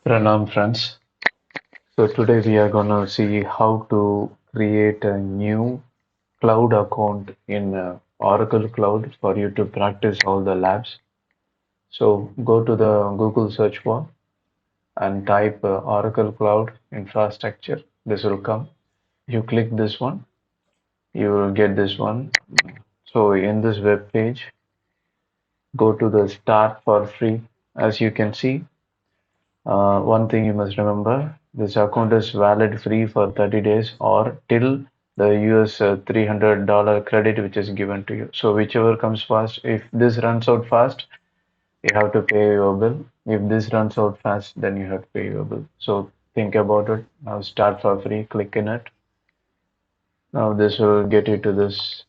Pranam friends. So today we are gonna see how to create a new cloud account in Oracle Cloud for you to practice all the labs. So go to the Google search bar and type Oracle Cloud Infrastructure. This will come. You click this one, you will get this one. So in this web page, go to the start for free. As you can see, one thing you must remember, this account is valid free for 30 days or till the US $300 credit which is given to you. So whichever comes first, if this runs out fast, you have to pay your bill. If this runs out fast, then you have to pay your bill. So think about it. Now start for free, click in it. Now this will get you to this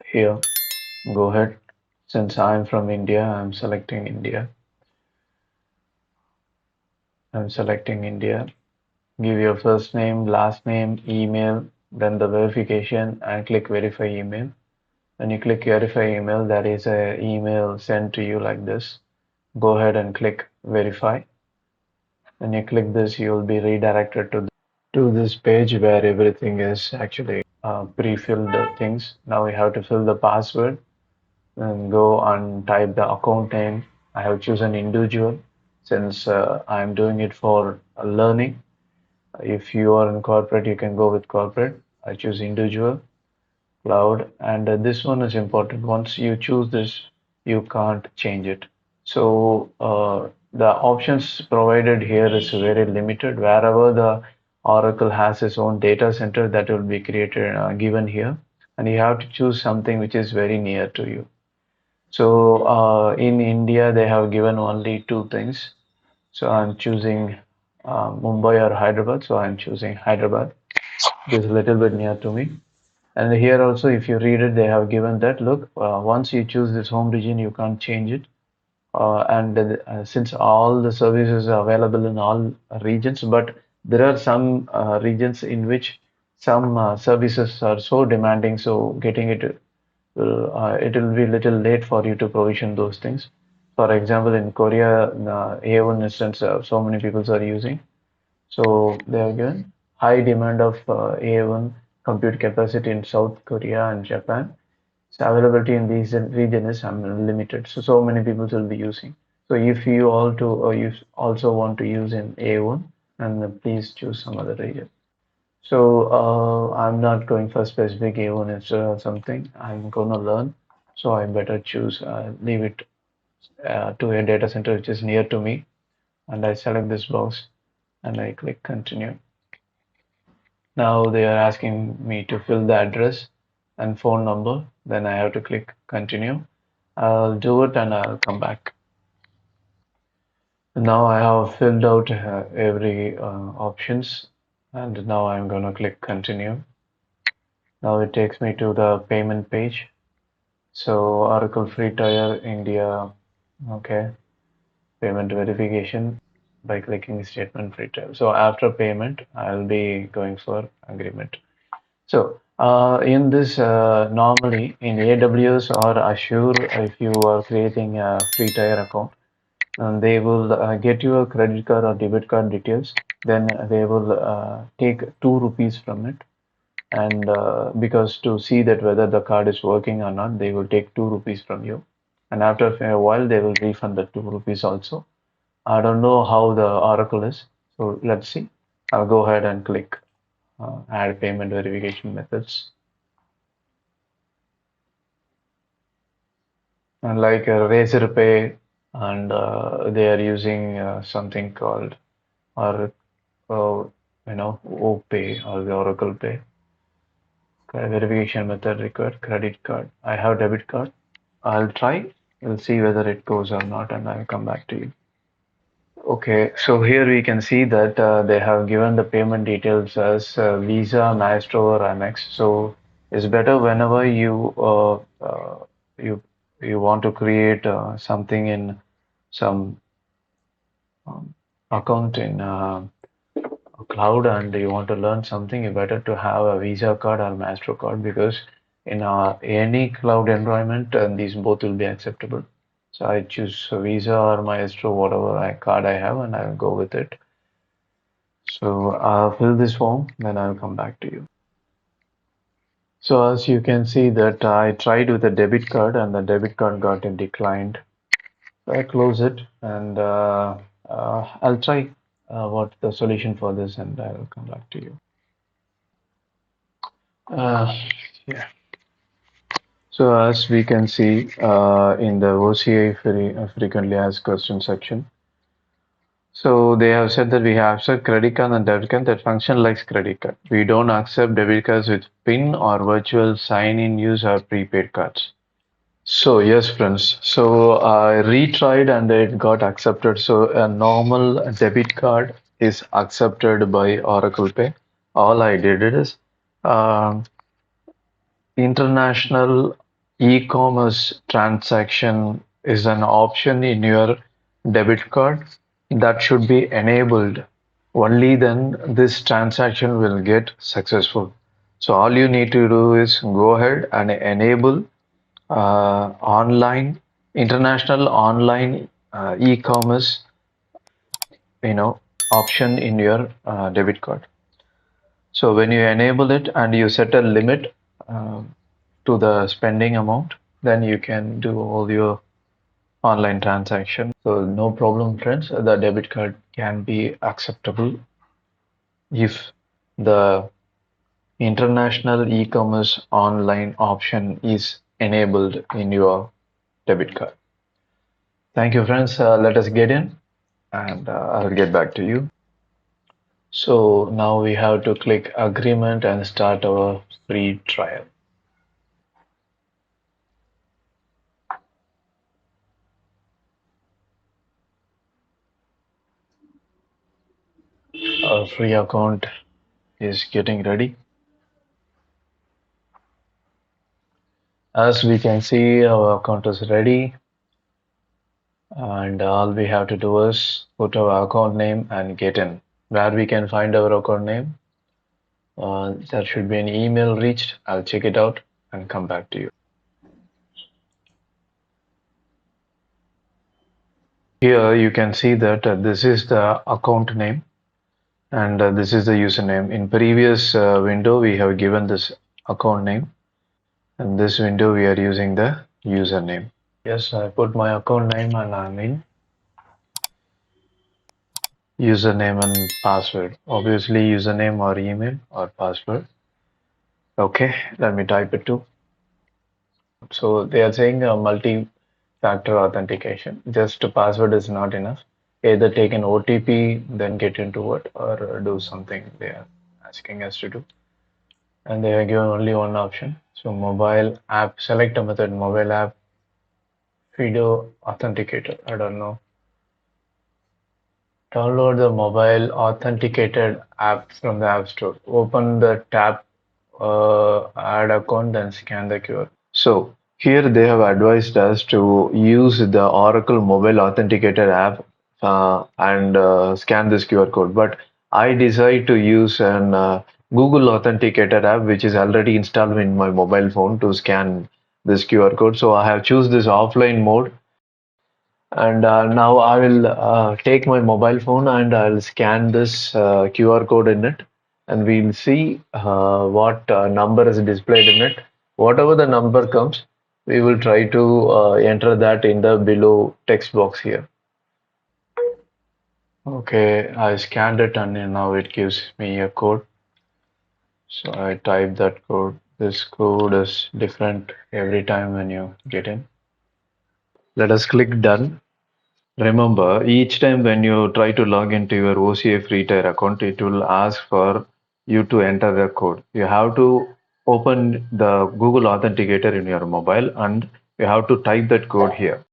here. Go ahead. Since I'm from India, I'm selecting India. I'm selecting India. Give your first name, last name, email, then the verification and click verify email. When you click verify email, there is a email sent to you like this. Go ahead and click verify. When you click this, you will be redirected to this page where everything is actually pre-filled things. Now you have to fill the password and go and type the account name. I have chosen individual since I'm doing it for learning. If you are in corporate, you can go with corporate. I choose individual, cloud, and this one is important. Once you choose this, you can't change it. So the options provided here is very limited. Wherever the Oracle has its own data center, that will be created, given here, and you have to choose something which is very near to you. So in India, they have given only two things. So I'm choosing Mumbai or Hyderabad. So I'm choosing Hyderabad. This is a little bit near to me. And here also, if you read it, they have given that look, once you choose this home region, you can't change it. And since all the services are available in all regions, but there are some regions in which some services are so demanding, so getting it will be a little late for you to provision those things. For example, in Korea, A1 instance, so many people are using. So they are given high demand of A1 compute capacity in South Korea and Japan. So availability in these region is limited. So many people will be using. So if you all to you also want to use in A1, and please choose some other region. So I'm not going for specific A1 instead of something. I'm gonna learn. So I better choose leave it to a data center which is near to me, and I select this box and I click continue. Now they are asking me to fill the address and phone number. Then I have to click continue. I'll do it and I'll come back. Now I have filled out every options, and now I'm gonna click continue. Now it takes me to the payment page. So Oracle Free Tier India, okay, payment verification by clicking statement free tier. So after payment, I'll be going for agreement. So in this, normally in AWS or Azure, if you are creating a free tier account, and they will get your credit card or debit card details. Then they will take 2 rupees from it, and because to see that whether the card is working or not, they will take 2 rupees from you, and after a while they will refund the 2 rupees also. I don't know how the Oracle is, so let's see. I'll go ahead and click add payment verification methods. And like Razor Pay, and they are using something called or OPay or the Oracle Pay. Verification method required credit card. I have debit card. I'll try. We'll see whether it goes or not, and I'll come back to you. Okay, so here we can see that they have given the payment details as Visa, Maestro, or Amex. So it's better whenever you you want to create something in some um, account in cloud and you want to learn something, you better to have a Visa card or Maestro card because in any cloud environment, these both will be acceptable. So I choose Visa or Maestro, whatever card I have, and I'll go with it. So I'll fill this form, then I'll come back to you. So as you can see that I tried with a debit card and the debit card got declined. So I close it and I'll try what the solution for this and I'll come back to you. Uh, yeah. So as we can see in the OCI frequently asked question section, so they have said that we have accept credit card and debit card that function like credit card. We don't accept debit cards with PIN or virtual sign-in use or prepaid cards. So yes, friends. So I retried and it got accepted. So a normal debit card is accepted by Oracle Pay. All I did is um, international e-commerce transaction is an option in your debit card that should be enabled. Only then this transaction will get successful. So all you need to do is go ahead and enable online international online e-commerce you know option in your debit card. So when you enable it and you set a limit to the spending amount, then you can do all your online transaction. So no problem, friends. The debit card can be acceptable if the international e-commerce online option is enabled in your debit card. Thank you, friends. Let us get in and I'll get back to you. So now we have to click agreement and start our free trial. Our free account is getting ready. As we can see, our account is ready, and all we have to do is put our account name and get in. Where we can find our account name, there should be an email reached. I'll check it out and come back to you. Here you can see that this is the account name and this is the username. In previous window, we have given this account name. In this window, we are using the username. Yes, I put my account name and I'm in. Username and password. Obviously, username or email or password. Okay, let me type it too. So they are saying a multi-factor authentication. Just a password is not enough. Either take an OTP, then get into it, or do something they are asking us to do. And they are given only one option. So mobile app, select a method, mobile app, Fido Authenticator. I don't know. Download the mobile authenticated app from the App Store. Open the tab, add account, then scan the QR. So here they have advised us to use the Oracle mobile authenticated app and scan this QR code. But I decide to use an Google authenticated app which is already installed in my mobile phone to scan this QR code. So I have choose this offline mode and now I will take my mobile phone and I'll scan this QR code in it, and we'll see what number is displayed in it. Whatever the number comes, we will try to enter that in the below text box here. Okay, I scanned it and now it gives me a code. So I type that code. This code is different every time when you get in. Let us click done. Remember, each time when you try to log into your OCA free tier account, it will ask for you to enter the code. You have to open the Google Authenticator in your mobile and you have to type that code here.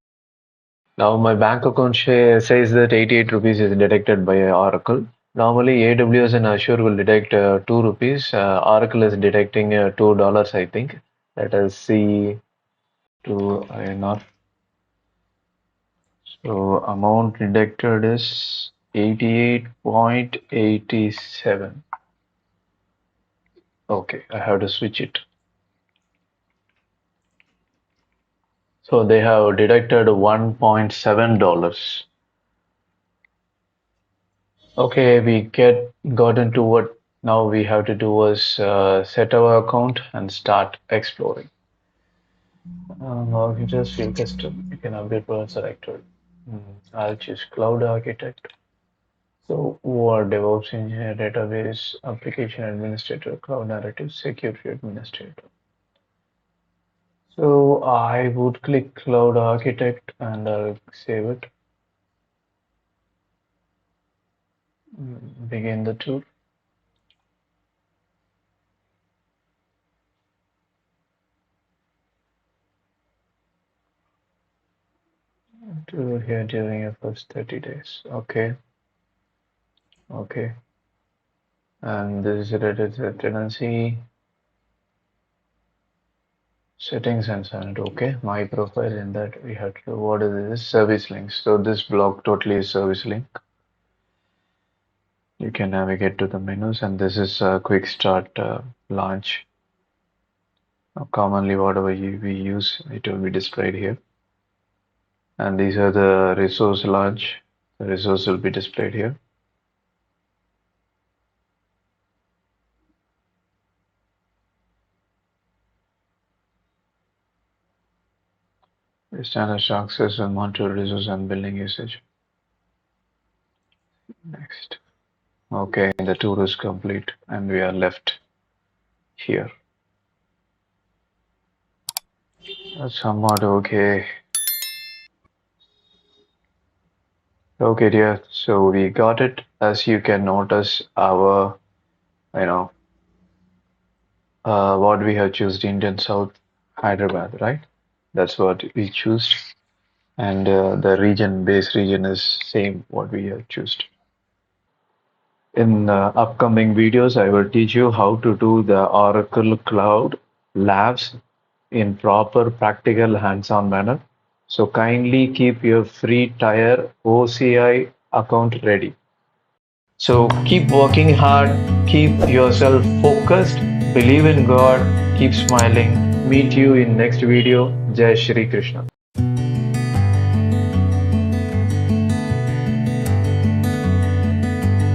Now my bank account says that 88 rupees is deducted by Oracle. Normally AWS and Azure will detect 2 rupees. Oracle is detecting $2, I think. Let us see to INR. So amount deducted is 88.87. Okay, I have to switch it. So they have deducted $1.7. Okay, we got into what now we have to do is set our account and start exploring. Or you just feel custom. You can update per selected. I'll choose cloud architect. So, what DevOps engineer, database, application administrator, cloud narrative, security administrator. So, I would click cloud architect and I'll save it. Begin the tour. Tour here during your first 30 days. Okay, okay. And this is related to tenancy settings and sound. Okay, my profile in that we have to, what is this? Service links. So, this block totally is service link. You can navigate to the menus, and this is a quick start launch. Commonly, whatever we use, it will be displayed here. And these are the resource launch. The resource will be displayed here. The standard access and monitor resource and billing usage. Next. Okay, the tour is complete, and we are left here. That's somewhat okay. Okay, dear. So we got it. As you can notice, our, you know, what we have chosen Indian South Hyderabad, right? That's what we choose. And the base region is same what we have chosen. In upcoming videos, I will teach you how to do the Oracle Cloud Labs in proper practical hands-on manner. So kindly keep your free tier OCI account ready. So keep working hard, keep yourself focused, believe in God, keep smiling. Meet you in next video. Jai Shri Krishna.